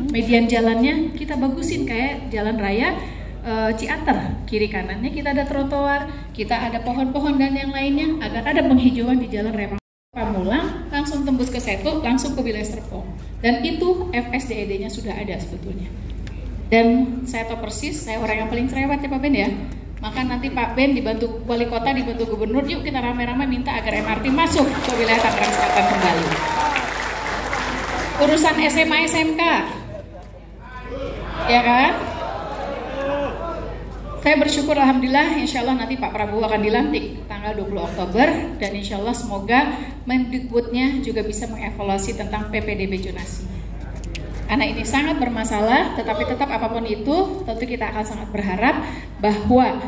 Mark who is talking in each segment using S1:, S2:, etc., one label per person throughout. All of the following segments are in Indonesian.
S1: median jalannya kita bagusin kayak jalan raya Ciater, kiri kanannya kita ada trotoar, kita ada pohon-pohon dan yang lainnya agar ada penghijauan di jalan raya Pamulang, langsung tembus ke Setu, langsung ke wilayah Serpong. Dan itu FSDED-nya sudah ada sebetulnya. Dan saya tahu persis, saya orang yang paling cerewet ya Pak Ben ya. Maka nanti Pak Ben dibantu wali kota, dibantu gubernur, yuk kita rame-rame minta agar MRT masuk ke wilayah Tangerang Selatan kembali. Urusan SMA SMK, ya kan? Saya bersyukur alhamdulillah insya Allah nanti Pak Prabowo akan dilantik tanggal 20 Oktober dan insya Allah semoga Mendikbudnya juga bisa mengevaluasi tentang PPDB zonasi. Karena ini sangat bermasalah, tetapi tetap apapun itu tentu kita akan sangat berharap bahwa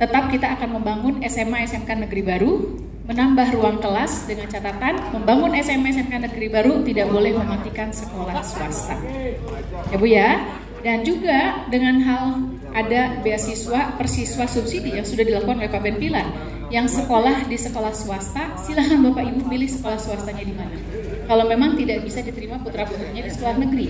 S1: tetap kita akan membangun SMA SMK negeri baru, menambah ruang kelas dengan catatan membangun SMA SMK negeri baru tidak boleh mematikan sekolah swasta. Ya Bu ya. Dan juga dengan hal ada beasiswa persiswa subsidi yang sudah dilakukan oleh Pak Ben Pilar. Yang sekolah di sekolah swasta, silahkan Bapak Ibu pilih sekolah swastanya di mana. Kalau memang tidak bisa diterima putra-putrinya di sekolah negeri.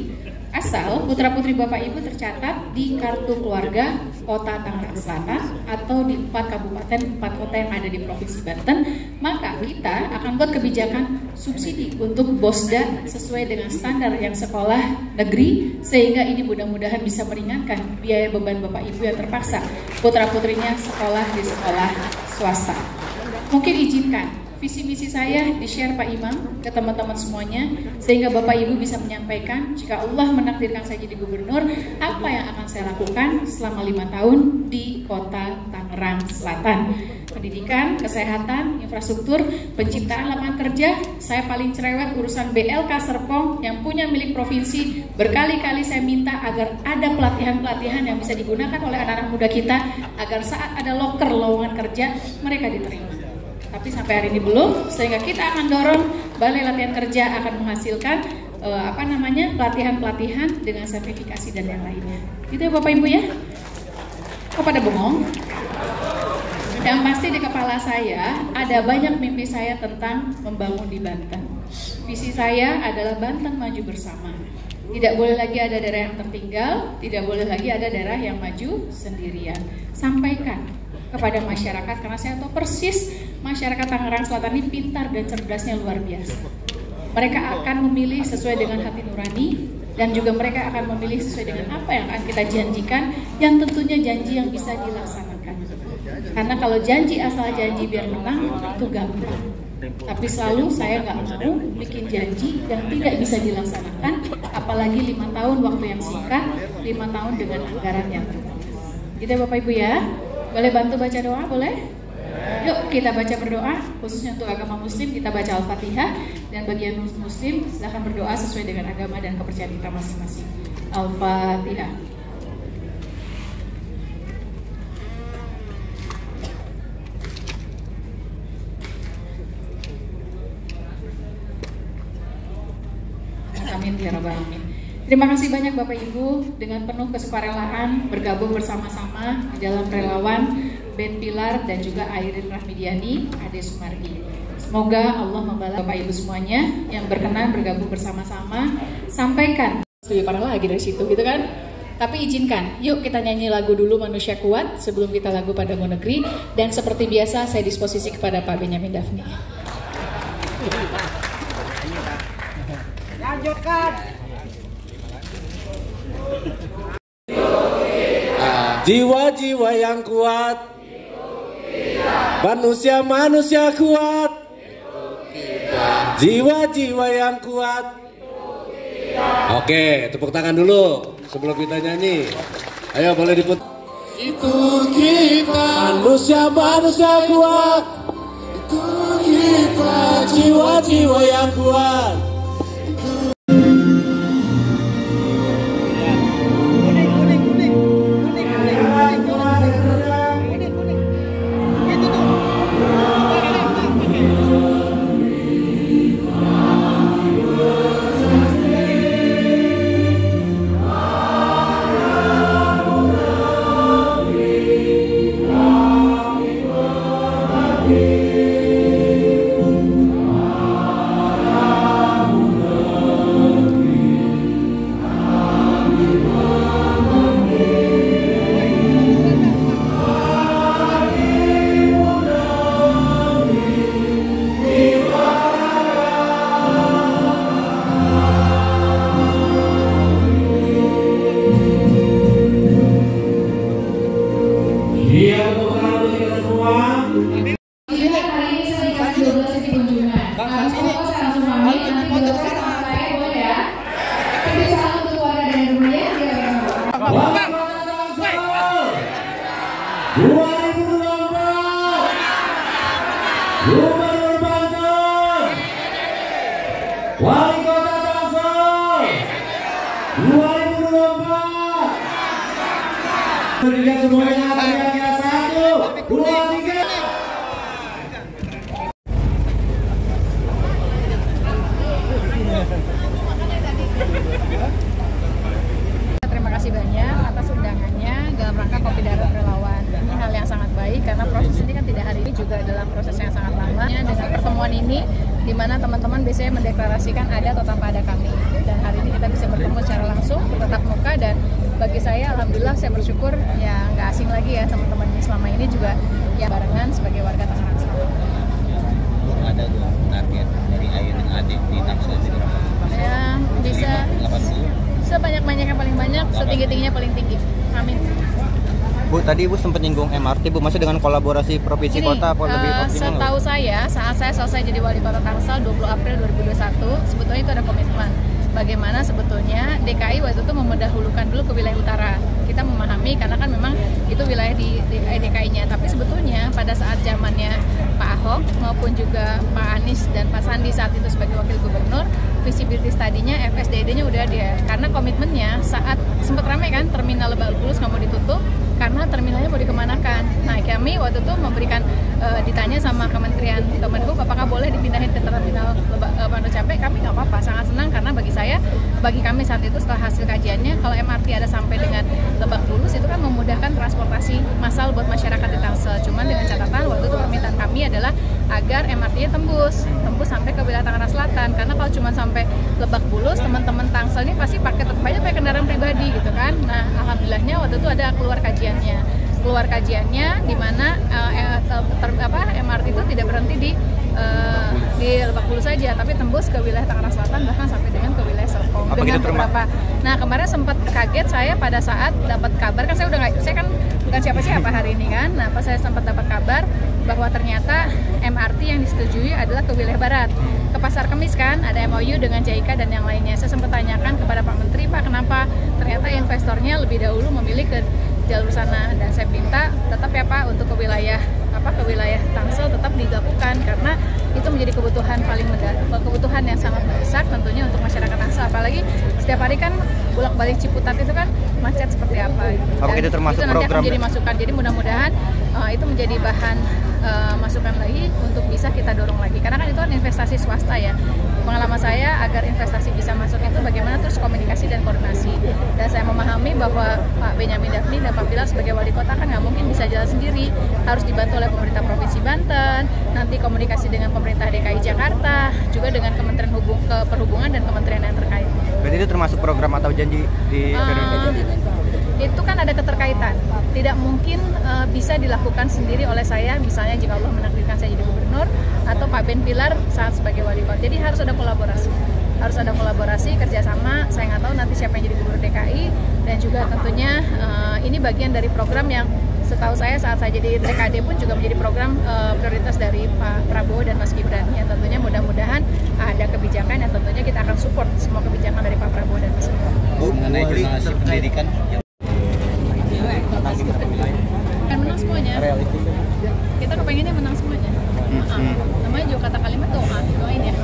S1: Asal putra-putri Bapak Ibu tercatat di kartu keluarga Kota Tangerang Selatan atau di 4 kabupaten, 4 kota yang ada di Provinsi Banten, maka kita akan buat kebijakan subsidi untuk BOSDA sesuai dengan standar yang sekolah negeri, sehingga ini mudah-mudahan bisa meringankan biaya beban Bapak Ibu yang terpaksa putra-putrinya sekolah di sekolah swasta. Mungkin izinkan visi misi saya di-share Pak Imam ke teman-teman semuanya, sehingga Bapak Ibu bisa menyampaikan jika Allah menakdirkan saya jadi gubernur, apa yang akan saya lakukan selama 5 tahun di Kota Tangerang Selatan. Pendidikan, kesehatan, infrastruktur, penciptaan lapangan kerja. Saya paling cerewet urusan BLK Serpong yang punya milik provinsi. Berkali-kali saya minta agar ada pelatihan-pelatihan yang bisa digunakan oleh anak-anak muda kita agar saat ada loker lowongan kerja mereka diterima. Tapi sampai hari ini belum, sehingga kita akan dorong Balai Latihan Kerja akan menghasilkan pelatihan-pelatihan dengan sertifikasi dan yang lainnya. Gitu ya Bapak Ibu ya. Kok pada bengong? Yang pasti di kepala saya ada banyak mimpi saya tentang membangun di Banten. Visi saya adalah Banten maju bersama. Tidak boleh lagi ada daerah yang tertinggal, tidak boleh lagi ada daerah yang maju sendirian. Sampaikan kepada masyarakat, karena saya tahu persis masyarakat Tangerang Selatan ini pintar dan cerdasnya luar biasa. Mereka akan memilih sesuai dengan hati nurani, dan juga mereka akan memilih sesuai dengan apa yang akan kita janjikan, yang tentunya janji yang bisa dilaksanakan. Karena kalau janji asal janji biar menang itu gampang, tapi selalu saya nggak mau bikin janji yang tidak bisa dilaksanakan, apalagi 5 tahun waktu yang singkat, 5 tahun dengan anggaran yang terbatas. Gitu ya Bapak Ibu ya. Boleh bantu baca doa, boleh? Yuk kita baca berdoa, khususnya untuk agama muslim kita baca Al-Fatihah, dan bagi yang muslim silahkan berdoa sesuai dengan agama dan kepercayaan kita masing-masing. Al-Fatihah. Amin ya rabbal alamin. Terima kasih banyak Bapak Ibu, dengan penuh kesukarelaan bergabung bersama-sama di dalam relawan Ben Pilar dan juga Airin Rahmidiani, Ade Sumardi. Semoga Allah membalas Bapak Ibu semuanya yang berkenan bergabung bersama-sama. Sampaikan lebih parah lagi dari situ gitu kan. Tapi izinkan, yuk kita nyanyi lagu dulu Manusia Kuat sebelum kita lagu Padamu Negeri. Dan seperti biasa saya disposisi kepada Pak Benyamin Daphni.
S2: Lanjutkan. Jiwa-jiwa yang kuat, manusia-manusia kuat, jiwa-jiwa yang kuat. Oke, tepuk tangan dulu sebelum kita nyanyi. Ayo boleh diputar. Itu kita, manusia-manusia kuat. Itu kita, jiwa-jiwa yang kuat. 2024. Ketiga semuanya teriaknya 1, 2, 3.
S1: Terima kasih banyak atas undangannya dalam rangka Kopi Darat Relawan. Ini hal yang sangat baik karena proses ini kan tidak hari ini, juga dalam proses yang sangat lama. Dengan pertemuan ini, di mana teman-teman biasanya mendeklarasikan ada atau tanpa ada kami. Dan hari ini kita bisa bertemu secara langsung, bertatap muka, dan bagi saya alhamdulillah saya bersyukur ya nggak asing lagi ya teman-teman ini selama ini juga ya barengan sebagai warga Tangerang Selatan.
S3: Ada target dari Ayu dan Adik di Tangsel berapa?
S1: Ya bisa sebanyak-banyaknya paling banyak, setinggi-tingginya paling tinggi. Amin.
S3: Bu, tadi Ibu sempat nyinggung MRT, Bu, masih dengan kolaborasi provinsi kota apa lebih optimal?
S1: Setahu saya, saat saya selesai jadi wali kota Tangsel 20 April 2021, sebetulnya itu ada komitmen bagaimana sebetulnya DKI waktu itu memendahulukan dulu ke wilayah utara. Kita memahami karena kan memang itu wilayah di DKI-nya, tapi sebetulnya pada saat zamannya Pak Ahok maupun juga Pak Anies dan Pak Sandi saat itu sebagai wakil gubernur, visibility study-nya, FSDD-nya udah ada. Karena komitmennya saat sempat ramai kan terminal Lebak Bulus nggak mau ditutup karena terminalnya mau dikemanakan. Nah, kami waktu itu memberikan ditanya sama Kementerian Kemenhub apakah boleh dipindahin ke terminal Pondok Cabe. Kami nggak apa-apa, sangat senang karena bagi kami saat itu setelah hasil kajiannya, kalau MRT ada sampai dengan Lebak Bulus itu kan memudahkan transportasi massal buat masyarakat di Tangsel. Cuman dengan catatan waktu itu permintaan kami adalah agar MRT-nya tembus sampai ke wilayah Tangerang Selatan, karena kalau cuma sampai Lebak Bulus, teman-teman Tangsel ini pasti pakai kendaraan pribadi gitu kan. Nah, alhamdulillahnya waktu itu ada keluar kajiannya di mana MRT itu tidak berhenti di Lebak Bulus saja, tapi tembus ke wilayah Tangerang Selatan, bahkan sampai dengan ke wilayah Serpong dengan beberapa. Nah, kemarin sempat kaget saya pada saat dapat kabar, kan saya kan bukan siapa-siapa hari ini kan. Nah, pas saya sempat dapat kabar bahwa ternyata MRT yang disetujui adalah ke wilayah barat, ke Pasar Kemis kan, ada MOU dengan JICA dan yang lainnya. Saya sempat tanyakan kepada Pak Menteri, Pak, kenapa ternyata investornya lebih dahulu memilih ke jalur sana, dan saya minta tetap ya Pak untuk ke wilayah Tangsel tetap dilakukan karena itu menjadi kebutuhan yang sangat mendesak tentunya untuk masyarakat Tangsel, apalagi setiap hari kan bolak-balik Ciputat itu kan macet seperti apa gitu.
S3: Apakah itu termasuk
S1: nanti
S3: program
S1: akan menjadi masukan, jadi mudah-mudahan itu menjadi bahan masukan lagi untuk bisa kita dorong lagi, karena kan itu kan investasi swasta ya. Pengalaman saya agar investasi bisa masuk itu bagaimana terus komunikasi dan koordinasi, dan saya memahami bahwa Pak Benyamin Daphni dan Pak Pilar sebagai wali kota kan nggak mungkin bisa jalan sendiri, harus dibantu oleh pemerintah Provinsi Banten, nanti komunikasi dengan pemerintah DKI Jakarta, juga dengan Kementerian Perhubungan dan kementerian yang terkait.
S3: Berarti itu termasuk program atau janji di
S1: itu kan ada keterkaitan, tidak mungkin bisa dilakukan sendiri oleh saya, misalnya jika Allah menakdirkan saya jadi gubernur atau Pak Ben Pilar saat sebagai wali kota. Jadi harus ada kolaborasi, kerjasama. Saya nggak tahu nanti siapa yang jadi gubernur DKI, dan juga tentunya ini bagian dari program yang setahu saya saat saya jadi TKD pun juga menjadi program prioritas dari Pak Prabowo dan Mas Gibran. Ya tentunya mudah-mudahan ada kebijakan yang tentunya kita akan support semua kebijakan dari Pak Prabowo dan Mas Gibran.
S3: Bu, mengenai generasi pendidikan
S1: kan menang semuanya. Kita kepengennya menang semuanya. Namanya juga kata kalimat doain ya.